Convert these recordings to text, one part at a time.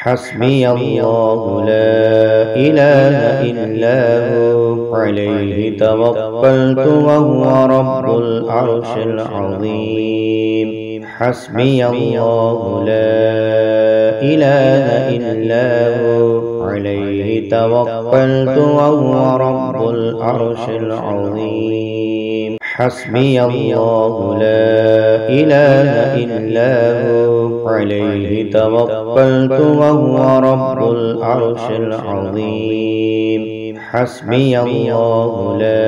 حسبي الله لا إله إلا هو عليه توكلت وهو رب العرش العظيم. حسبي الله لا إله إلا هو عليه توكلت وهو رب العرش العظيم. حسبي الله لا إله إلا هو عليه توكلت وهو رب العرش العظيم. حسبي الله لا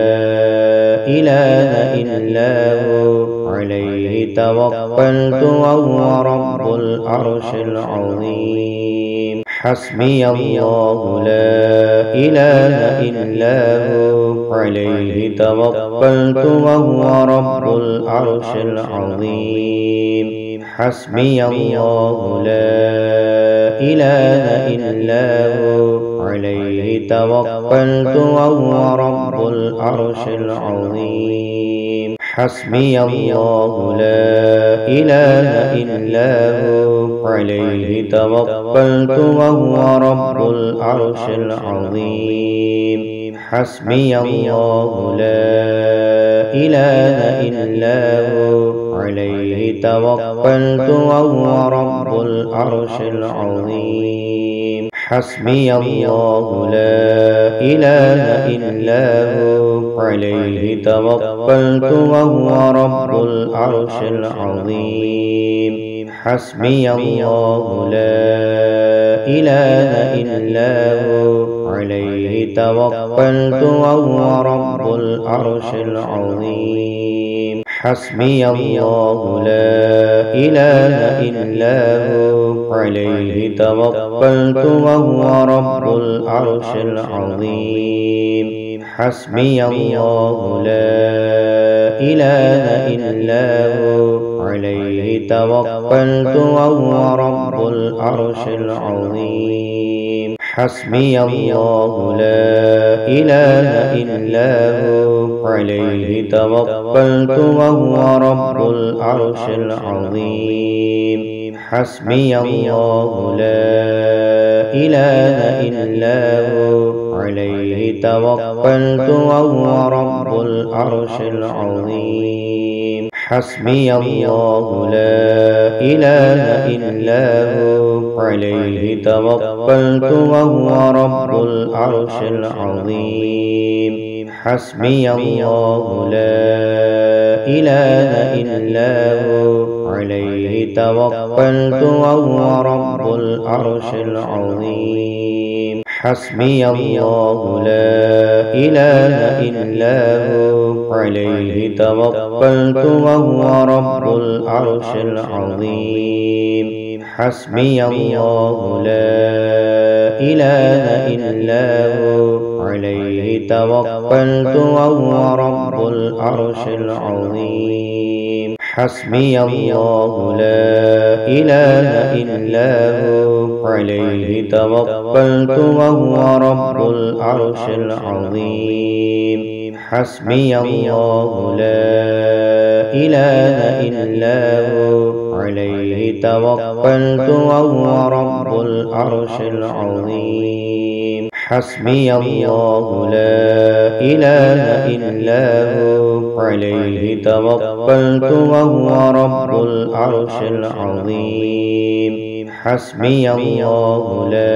إله إلا هو عليه توكلت وهو رب العرش العظيم. حسبي الله لا إله إلا هو عليه توكلت وهو رب العرش العظيم. حسبي الله لا إله إلا هو عليه توكلت وهو رب العرش العظيم. حسبي الله لا إله إلا هو عليه توكلت وهو رب العرش العظيم. حسبي الله لا إله إلا هو عليه توكلت وهو رب العرش العظيم. حسبي الله لا إله إلا هو عليه توكلت وهو رب العرش العظيم. حسبي الله لا إله إلا هو عليه توكلت وهو رب العرش العظيم. حسبي الله لا إله إلا هو عليه توكلت وهو رب العرش العظيم. حسبي الله لا إله إلا هو عليه توكلت وهو رب العرش العظيم. حسبي الله لا إله إلا هو عليه توكلت وهو رب العرش العظيم. حسبي الله لا إله إلا هو عليه توكلت وهو رب العرش العظيم. حسبي الله لا إله إلا هو عليه توكلت وهو رب العرش العظيم. حسبي الله لا إله إلا هو عليه توكلت وهو رب العرش العظيم. حسبي الله لا إله إلا هو عليه توكلت وهو رب العرش العظيم. حسبي الله لا إله إلا هو عليه توكلت وهو رب العرش العظيم. حسبي الله لا إله إلا هو عليه توكلت وهو رب العرش العظيم. حسبي الله لا إله إلا هو عليه توكلت وهو رب العرش العظيم. حسبي الله لا إله إلا هو عليه توكلت وهو رب العرش العظيم. حسبي الله لا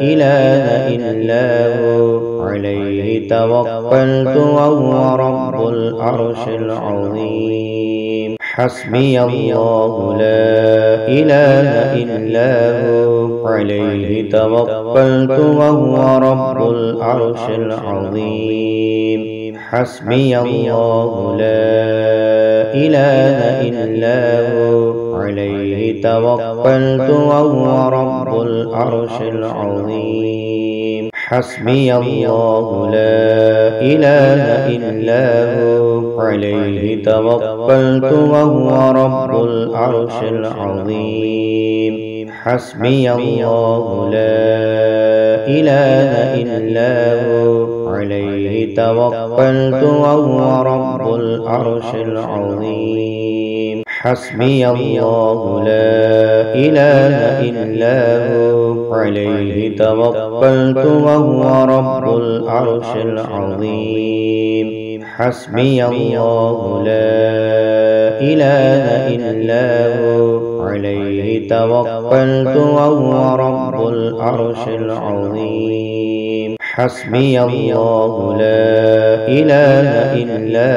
إله إلا هو عليه توكلت وهو رب العرش العظيم. حسبي الله لا إله إلا هو عليه توكلت وهو رب العرش العظيم. حسبي الله لا إله إلا هو عليه توكلت وهو رب العرش العظيم. حسبي الله لا إله إلا هو عليه توكلت وهو رب العرش العظيم. حسبي الله لا إله إلا هو عليه توكلت وهو رب العرش العظيم. حسبي الله لا إله إلا هو عليه توكلت وهو رب العرش العظيم حسبي الله لا إله إلا هو عليه توكلت وهو رب العرش العظيم حسبي الله لا إله إلا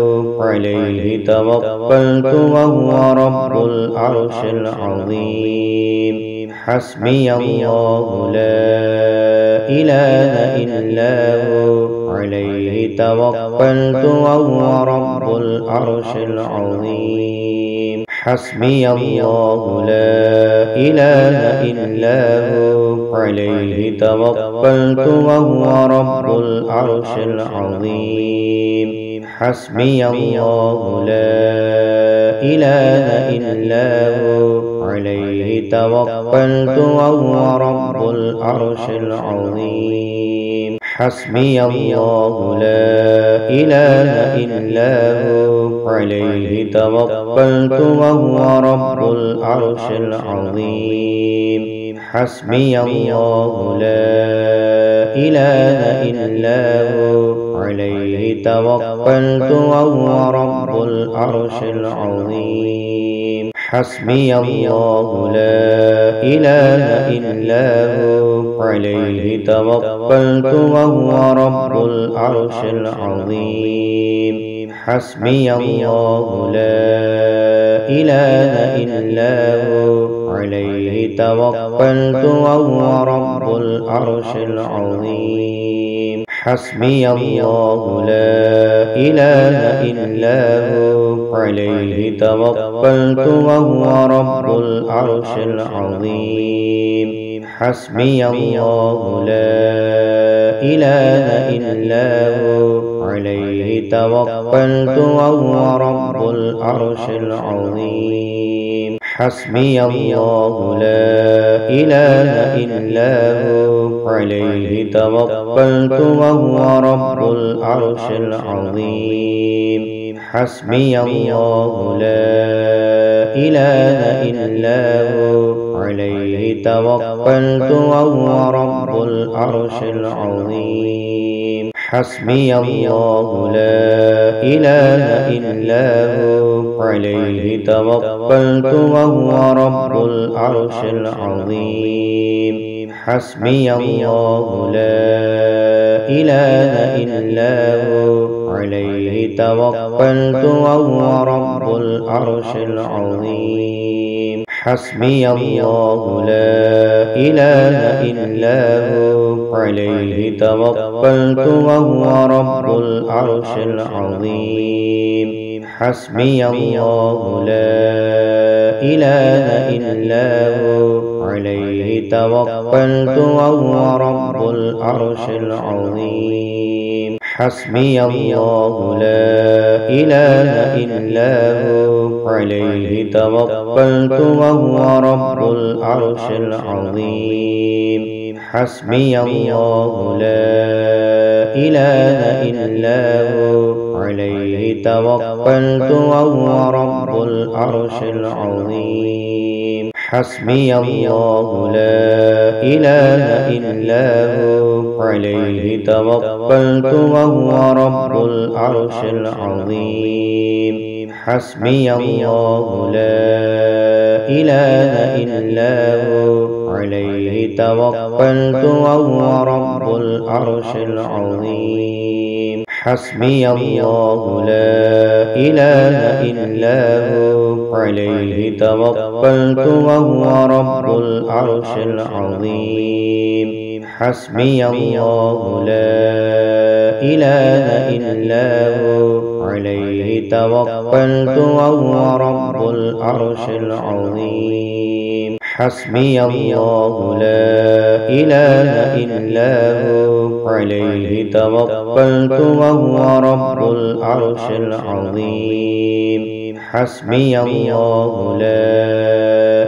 هو عليه توكلت وهو رب العرش العظيم حسبي الله لا إله إلا هو عليه توكلت وهو رب العرش العظيم حسبي الله لا إله إلا هو عليه توكلت وهو رب العرش العظيم حسبي الله لا إله إلا هو عليه توكلت وهو رب العرش العظيم حسبي الله لا إله إلا هو عليه توكلت وهو رب العرش العظيم حسبي الله لا إله إلا هو عليه توكلت وهو رب العرش العظيم حسبي الله لا إله إلا هو عليه توكلت وهو رب العرش العظيم حسبي الله لا إله إلا هو عليه توكلت وهو رب العرش العظيم حسبي الله لا إله إلا هو عليه توكلت وهو رب العرش العظيم حسبي الله لا إله إلا هو عليه توكلت وهو رب العرش العظيم حسبي الله لا إله إلا هو عليه توكلت وهو رب العرش العظيم حسبي الله لا إله إلا هو عليه توكلت وهو رب العرش العظيم حسبي الله لا إله إلا هو عليه توكلت وهو رب العرش العظيم حسبي الله لا إله إلا هو عليه توكلت وهو رب العرش العظيم حسبي الله لا إله إلا هو عليه توكلت وهو رب العرش العظيم حسبي الله لا إله إلا هو عليه توكلت وهو رب العرش العظيم حسبي الله لا إله إلا هو عليه توكلت وهو رب العرش العظيم حسبي الله لا إله إلا هو عليه توكلت وهو رب العرش العظيم حسبي الله لا إله إلا هو عليه توكلت وهو رب العرش العظيم حسبي الله لا إله إلا هو عليه توكلت وهو رب العرش العظيم حسبي الله لا إله إلا هو عليه توكلت وهو رب العرش العظيم حسبي الله لا إله إلا هو عليه توكلت وهو رب العرش العظيم حسبي الله لا إله إلا هو عليه توكلت وهو رب العرش العظيم حسبي الله لا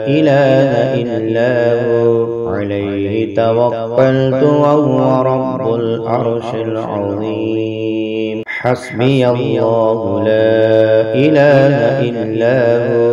إله إلا هو عليه توكلت وهو رب العرش العظيم حسبي الله لا إله إلا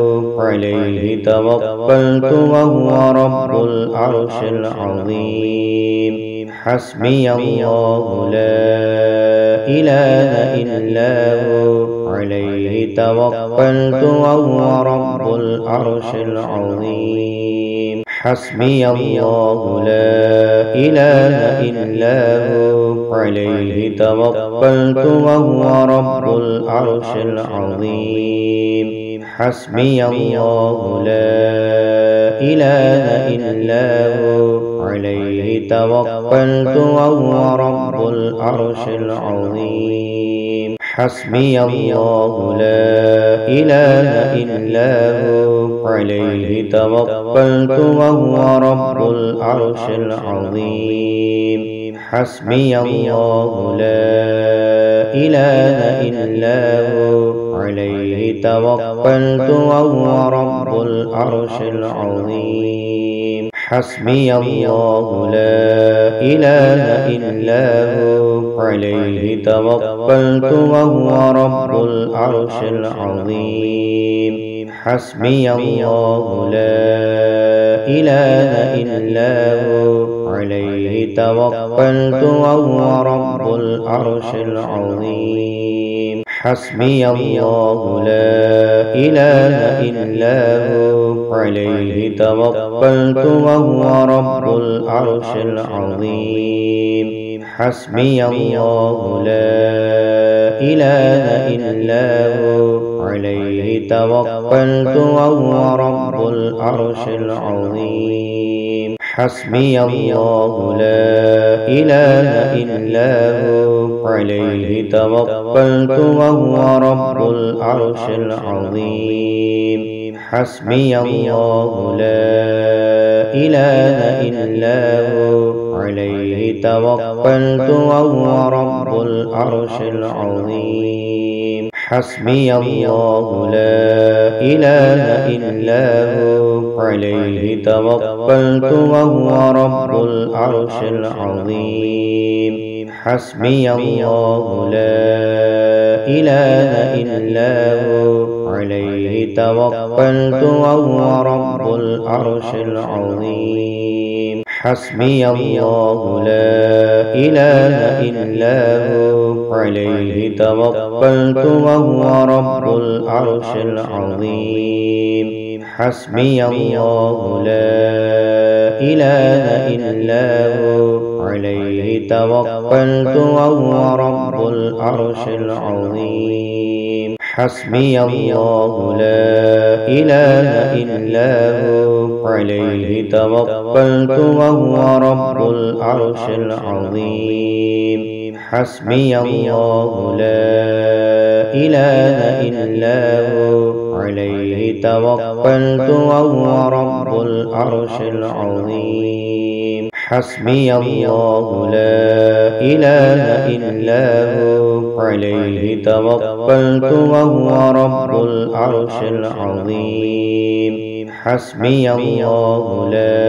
هو عليه توكلت وهو رب العرش العظيم حسبي الله لا إله إلا هو عليه توكلت وهو رب العرش العظيم حسبي الله لا إله إلا هو عليه توكلت وهو رب العرش العظيم حسبي الله لا إله إلا هو عليه توكلت وهو رب العرش العظيم حسبي الله لا إله إلا هو عليه توكلت وهو رب العرش العظيم حسبي الله لا إله إلا هو عليه توكلت وهو رب العرش العظيم حسبي الله لا إله إلا هو عليه توكلت وهو رب العرش العظيم حسبي الله لا إله إلا هو عليه توكلت وهو رب العرش العظيم حسبي الله لا إله إلا هو عليه توكلت وهو رب العرش العظيم حسبي الله لا إله إلا هو عليه توكلت وهو رب العرش العظيم حسبي الله لا إله إلا هو عليه توكلت وهو رب العرش العظيم حسبي الله لا إله إلا هو عليه توكلت وهو رب العرش العظيم حسبي الله لا إله إلا هو عليه توكلت وهو رب العرش العظيم حسبي الله لا إله إلا هو عليه توكلت وهو رب العرش العظيم حسبي الله لا إله إلا هو عليه توكلت وهو رب العرش العظيم حسبي الله لا إله إلا هو عليه توكلت وهو رب العرش العظيم حسبي الله لا إله إلا هو عليه توكلت وهو رب العرش العظيم حسبي الله لا إله إلا هو عليه توكلت وهو رب العرش العظيم حسبي الله لا إله إلا هو عليه توكلت وهو رب العرش العظيم حسبي الله لا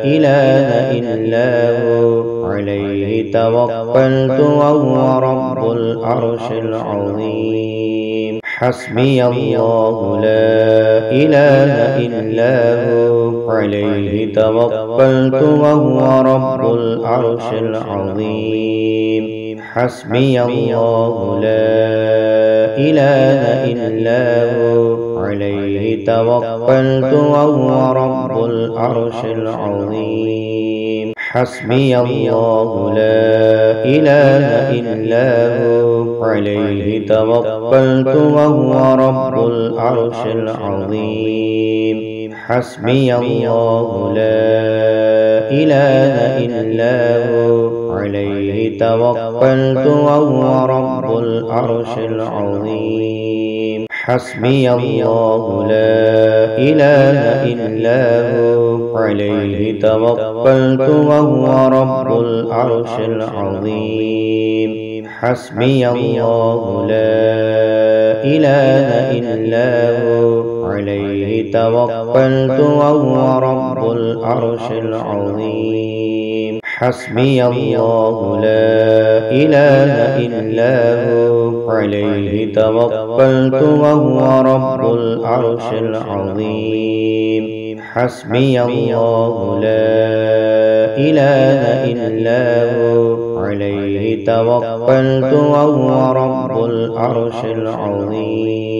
إله إلا هو عليه توكلت وهو رب العرش العظيم حسبي الله لا إله إلا هو عليه توكلت وهو رب العرش العظيم حسبي الله لا إله إلا هو عليه توكلت وهو رب العرش العظيم حسبي الله لا إله إلا هو عليه توكلت وهو رب العرش العظيم حسبي الله لا إله إلا هو عليه توكلت وهو رب العرش العظيم حسبي الله لا إله إلا هو عليه توكلت وهو رب العرش العظيم حسبي الله لا إله إلا هو عليه توكلت وهو رب العرش العظيم حسبي الله لا إله إلا هو عليه توكلت وهو رب العرش العظيم حسبي الله لا إله إلا هو عليه توكلت وهو رب العرش العظيم